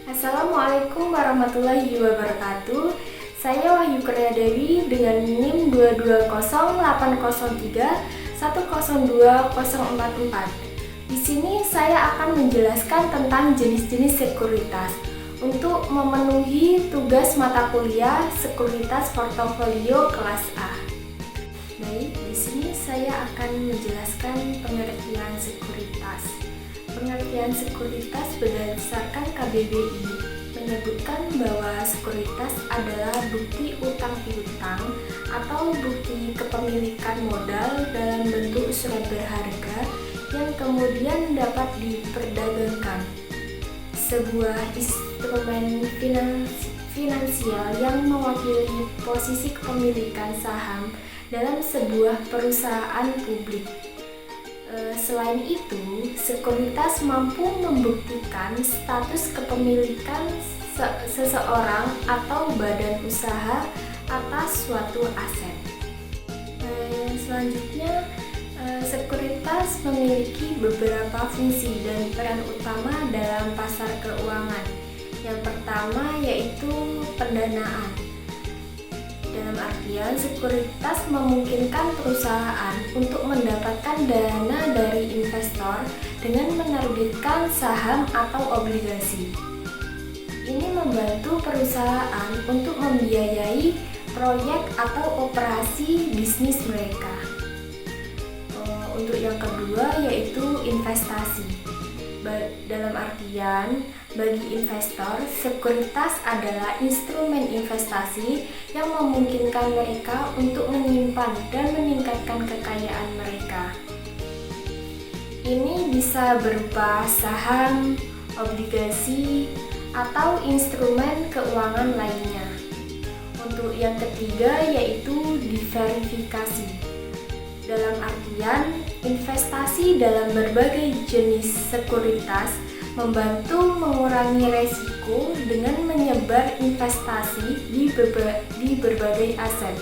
Assalamualaikum warahmatullahi wabarakatuh. Saya Wahyu Kurnia Dewi dengan NIM 2208031020044. Di sini saya akan menjelaskan tentang jenis-jenis sekuritas untuk memenuhi tugas mata kuliah Sekuritas Portofolio kelas A. Baik, di sini saya akan menjelaskan pengertian sekuritas. Pengertian sekuritas berdasarkan KBBI menyebutkan bahwa sekuritas adalah bukti utang piutang atau bukti kepemilikan modal dalam bentuk surat berharga yang kemudian dapat diperdagangkan. Sebuah instrumen finansial yang mewakili posisi kepemilikan saham dalam sebuah perusahaan publik. Selain itu, sekuritas mampu membuktikan status kepemilikan seseorang atau badan usaha atas suatu aset. Selanjutnya, sekuritas memiliki beberapa fungsi dan peran utama dalam pasar keuangan. Yang pertama yaitu pendanaan. Dalam artian, sekuritas memungkinkan perusahaan untuk mendapatkan dana dari investor dengan menerbitkan saham atau obligasi. Ini membantu perusahaan untuk membiayai proyek atau operasi bisnis mereka. Untuk yang kedua yaitu investasi. Dalam artian, bagi investor, sekuritas adalah instrumen investasi yang memungkinkan mereka untuk menyimpan dan meningkatkan kekayaan mereka. Ini bisa berupa saham, obligasi, atau instrumen keuangan lainnya. Untuk yang ketiga yaitu diverifikasi. Dalam artian, investasi dalam berbagai jenis sekuritas membantu mengurangi resiko dengan menyebar investasi di berbagai aset.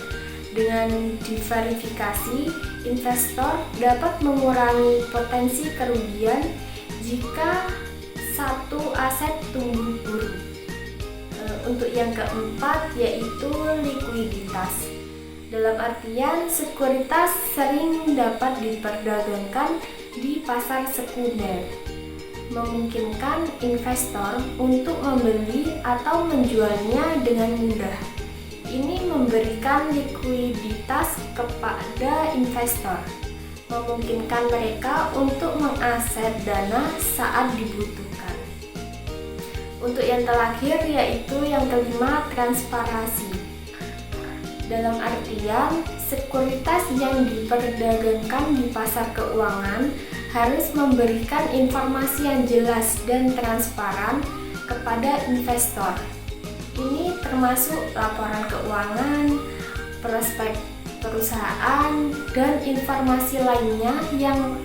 Dengan diverifikasi, investor dapat mengurangi potensi kerugian jika satu aset tumbuh buruk. Untuk yang keempat yaitu likuiditas. Dalam artian, sekuritas sering dapat diperdagangkan di pasar sekunder, memungkinkan investor untuk membeli atau menjualnya dengan mudah. Ini memberikan likuiditas kepada investor, memungkinkan mereka untuk mengaset dana saat dibutuhkan. Untuk yang terakhir yaitu yang kelima, transparansi. Dalam artian, sekuritas yang diperdagangkan di pasar keuangan harus memberikan informasi yang jelas dan transparan kepada investor. Ini termasuk laporan keuangan, prospek perusahaan, dan informasi lainnya yang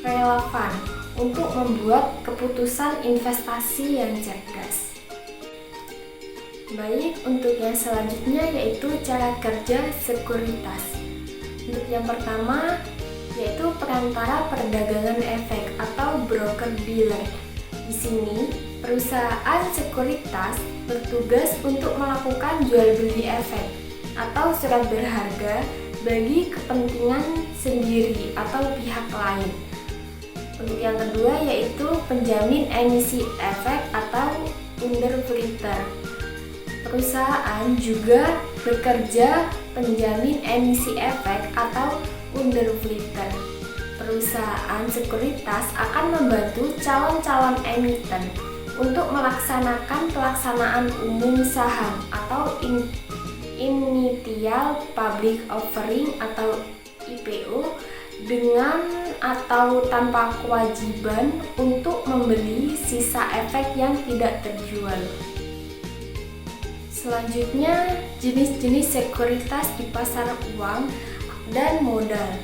relevan untuk membuat keputusan investasi yang cerdas. Baik, untuk yang selanjutnya yaitu cara kerja sekuritas. Untuk yang pertama yaitu perantara perdagangan efek atau broker dealer. Di sini, perusahaan sekuritas bertugas untuk melakukan jual beli efek atau surat berharga bagi kepentingan sendiri atau pihak lain. Untuk yang kedua yaitu penjamin emisi efek atau underwriter. Perusahaan juga bekerja penjamin emisi efek atau underwriter. Perusahaan sekuritas akan membantu calon-calon emiten untuk melaksanakan pelaksanaan umum saham atau initial public offering atau IPO dengan atau tanpa kewajiban untuk membeli sisa efek yang tidak terjual. Selanjutnya, jenis-jenis sekuritas di pasar uang dan modal.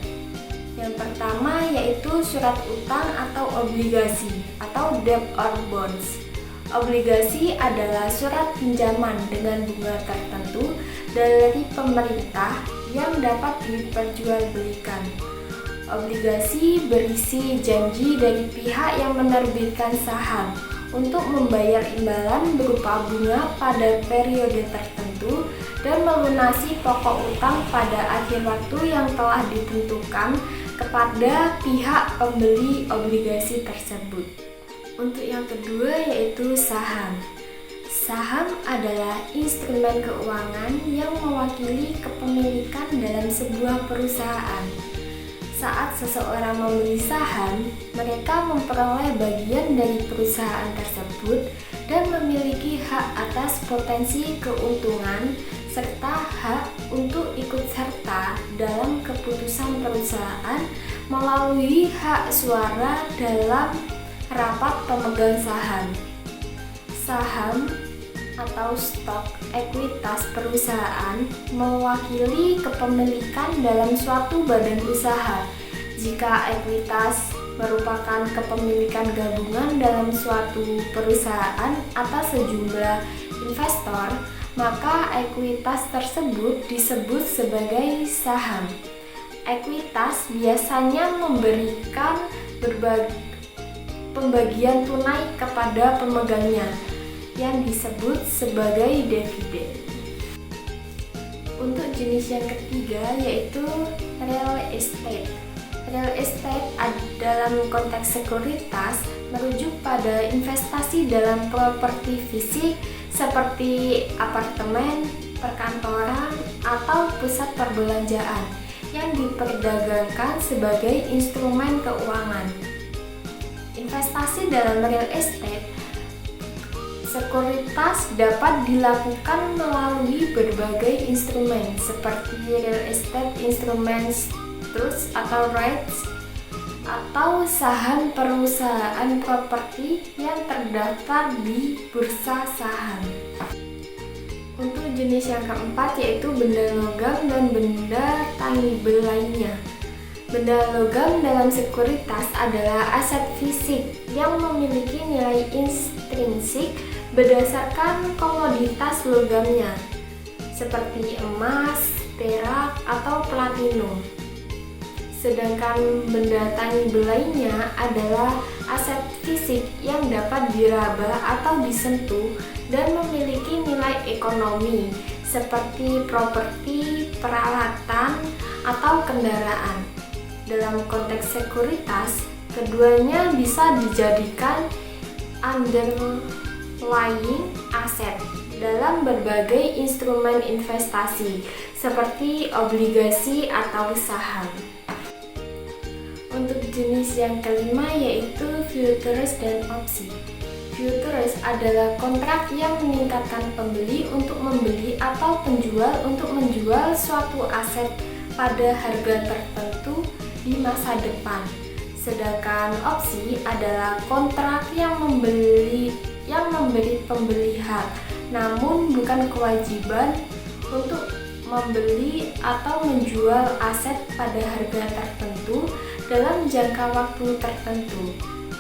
Yang pertama yaitu surat utang atau obligasi atau debt or bonds. Obligasi adalah surat pinjaman dengan bunga tertentu dari pemerintah yang dapat diperjualbelikan. Obligasi berisi janji dari pihak yang menerbitkan saham untuk membayar imbalan berupa bunga pada periode tertentu dan melunasi pokok utang pada akhir waktu yang telah ditentukan kepada pihak pembeli obligasi tersebut. Untuk yang kedua yaitu saham. Saham adalah instrumen keuangan yang mewakili kepemilikan dalam sebuah perusahaan. Saat seseorang membeli saham, mereka memperoleh bagian dari perusahaan tersebut dan memiliki hak atas potensi keuntungan serta hak untuk ikut serta dalam keputusan perusahaan melalui hak suara dalam rapat pemegang saham. Saham atau stok ekuitas perusahaan mewakili kepemilikan dalam suatu badan usaha. Jika ekuitas merupakan kepemilikan gabungan dalam suatu perusahaan atas sejumlah investor, maka ekuitas tersebut disebut sebagai saham. Ekuitas biasanya memberikan pembagian tunai kepada pemegangnya yang disebut sebagai dividen. Untuk jenis yang ketiga yaitu real estate. Real estate dalam konteks sekuritas merujuk pada investasi dalam properti fisik seperti apartemen, perkantoran, atau pusat perbelanjaan yang diperdagangkan sebagai instrumen keuangan. Investasi dalam real estate sekuritas dapat dilakukan melalui berbagai instrumen seperti real estate instruments, trust atau REITs, atau saham perusahaan properti yang terdaftar di bursa saham. Untuk jenis yang keempat yaitu benda logam dan benda tangible lainnya. Benda logam dalam sekuritas adalah aset fisik yang memiliki nilai intrinsik berdasarkan komoditas logamnya, seperti emas, perak, atau platinum. Sedangkan benda tangible lainnya adalah aset fisik yang dapat diraba atau disentuh dan memiliki nilai ekonomi, seperti properti, peralatan, atau kendaraan. Dalam konteks sekuritas, keduanya bisa dijadikan underlying asset dalam berbagai instrumen investasi seperti obligasi atau saham. Untuk jenis yang kelima yaitu futures dan opsi. Futures adalah kontrak yang meningkatkan pembeli untuk membeli atau penjual untuk menjual suatu aset pada harga tertentu di masa depan. Sedangkan opsi adalah kontrak yang memberi pembeli hak, namun bukan kewajiban untuk membeli atau menjual aset pada harga tertentu dalam jangka waktu tertentu.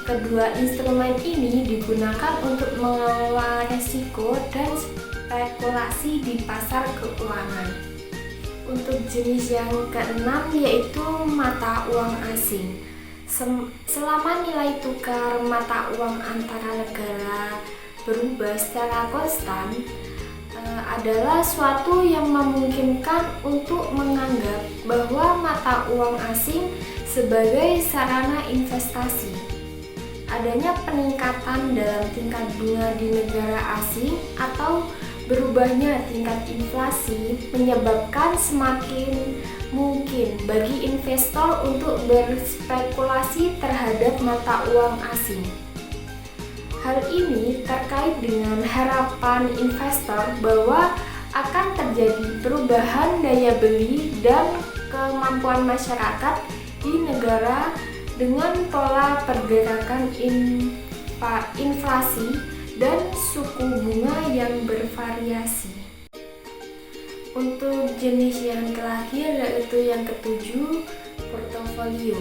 Kedua instrumen ini digunakan untuk mengelola risiko dan spekulasi di pasar keuangan. Untuk jenis yang keenam yaitu mata uang asing. Selama nilai tukar mata uang antara negara berubah secara konstan, adalah suatu yang memungkinkan untuk menganggap bahwa mata uang asing sebagai sarana investasi. Adanya peningkatan dalam tingkat bunga di negara asing atau berubahnya tingkat inflasi menyebabkan semakin mungkin bagi investor untuk berspekulasi terhadap mata uang asing. Hal ini terkait dengan harapan investor bahwa akan terjadi perubahan daya beli dan kemampuan masyarakat di negara dengan pola pergerakan inflasi dan suku bunga yang bervariasi. Untuk jenis yang terakhir yaitu yang ketujuh, portofolio.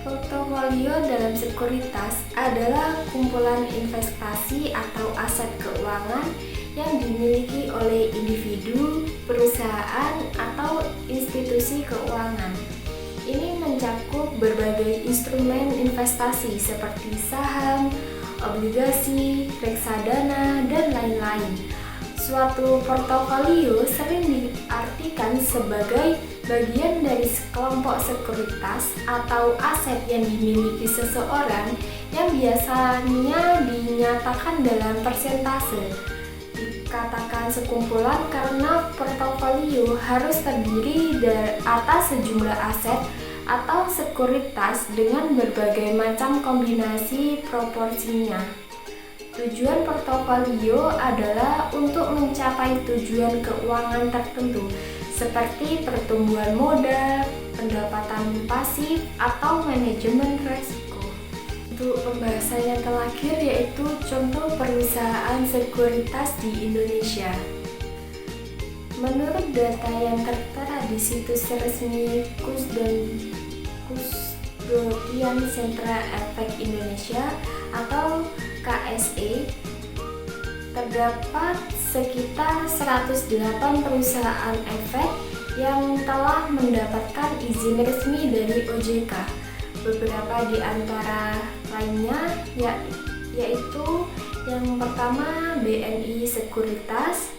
Portofolio dalam sekuritas adalah kumpulan investasi atau aset keuangan yang dimiliki oleh individu, perusahaan, atau institusi keuangan. Ini mencakup berbagai instrumen investasi seperti saham, obligasi, reksadana, dan lain-lain. Suatu portofolio sering diartikan sebagai bagian dari sekelompok sekuritas atau aset yang dimiliki seseorang yang biasanya dinyatakan dalam persentase. Dikatakan sekumpulan karena portofolio harus terdiri atas sejumlah aset atau sekuritas dengan berbagai macam kombinasi proporsinya. Tujuan portofolio adalah untuk mencapai tujuan keuangan tertentu seperti pertumbuhan modal, pendapatan pasif, atau manajemen risiko. Untuk pembahasan yang terakhir yaitu contoh perusahaan sekuritas di Indonesia. Menurut data yang tertera di situs resmi Kustodian Sentra Efek Indonesia atau KSE, terdapat sekitar 108 perusahaan efek yang telah mendapatkan izin resmi dari OJK. Beberapa di antara lainnya yaitu yang pertama BNI Sekuritas,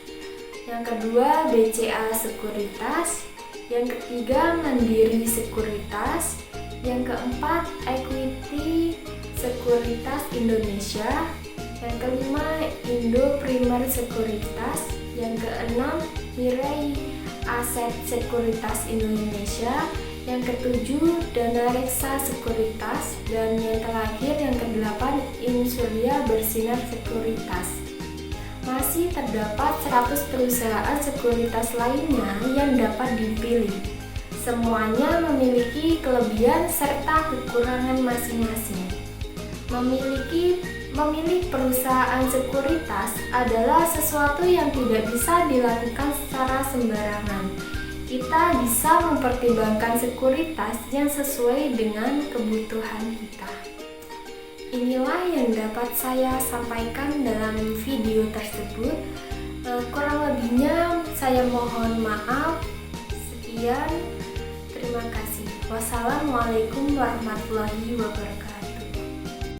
yang kedua BCA Sekuritas, yang ketiga Mandiri Sekuritas, yang keempat Equity Sekuritas Indonesia, yang kelima Indo Primer Sekuritas, yang keenam Mirai Aset Sekuritas Indonesia, yang ketujuh Dana Reksa Sekuritas, dan yang terakhir yang kedelapan Insurya Bersinar Sekuritas. Masih terdapat 100 perusahaan sekuritas lainnya yang dapat dipilih. Semuanya memiliki kelebihan serta kekurangan masing-masing. Memilih perusahaan sekuritas adalah sesuatu yang tidak bisa dilakukan secara sembarangan. Kita bisa mempertimbangkan sekuritas yang sesuai dengan kebutuhan kita. Inilah yang dapat saya sampaikan dalam video tersebut. Kurang lebihnya saya mohon maaf. Sekian, terima kasih. Wassalamualaikum warahmatullahi wabarakatuh.